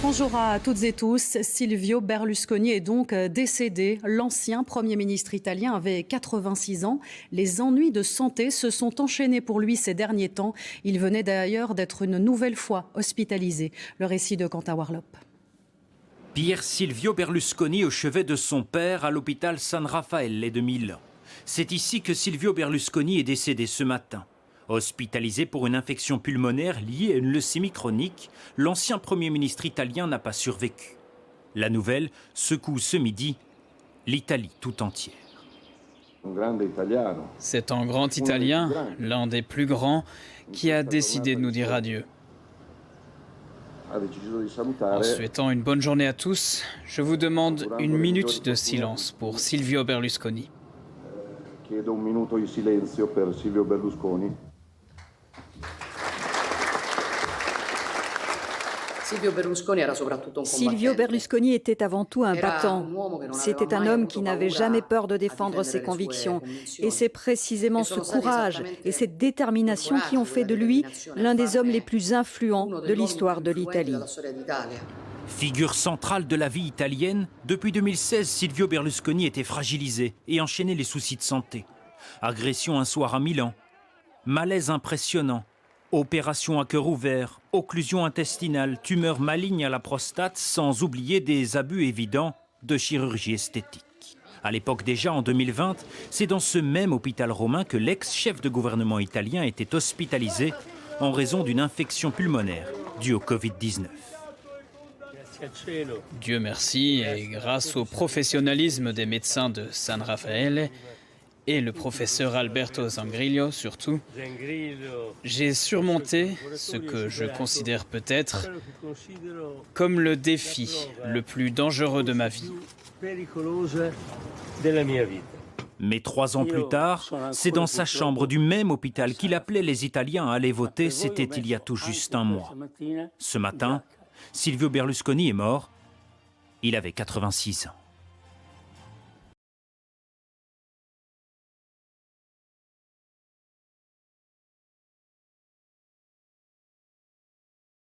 Bonjour à toutes et tous. Silvio Berlusconi est donc décédé. L'ancien Premier ministre italien avait 86 ans. Les ennuis de santé se sont enchaînés pour lui ces derniers temps. Il venait d'ailleurs d'être une nouvelle fois hospitalisé. Le récit de Quentin Warlop. Pier Silvio Berlusconi au chevet de son père à l'hôpital San Raffaele de Milan. C'est ici que Silvio Berlusconi est décédé ce matin. Hospitalisé pour une infection pulmonaire liée à une leucémie chronique, l'ancien Premier ministre italien n'a pas survécu. La nouvelle secoue ce midi l'Italie tout entière. C'est un grand Italien, l'un des plus grands, qui a décidé de nous dire adieu. En souhaitant une bonne journée à tous, je vous demande une minute de silence pour Silvio Berlusconi. Silvio Berlusconi était avant tout un battant. C'était un homme qui n'avait jamais peur de défendre ses convictions. Et c'est précisément ce courage et cette détermination qui ont fait de lui l'un des hommes les plus influents de l'histoire de l'Italie. Figure centrale de la vie italienne, depuis 2016, Silvio Berlusconi était fragilisé et enchaînait les soucis de santé. Agression un soir à Milan, malaise impressionnant, opération à cœur ouvert, occlusion intestinale, tumeur maligne à la prostate, sans oublier des abus évidents de chirurgie esthétique. À l'époque déjà, en 2020, c'est dans ce même hôpital romain que l'ex-chef de gouvernement italien était hospitalisé en raison d'une infection pulmonaire due au Covid-19. Dieu merci, et grâce au professionnalisme des médecins de San Raffaele, et le professeur Alberto Zangrillo surtout, j'ai surmonté ce que je considère peut-être comme le défi le plus dangereux de ma vie. Mais 3 ans plus tard, c'est dans sa chambre du même hôpital qu'il appelait les Italiens à aller voter, c'était il y a tout juste un mois. Ce matin, Silvio Berlusconi est mort, il avait 86 ans.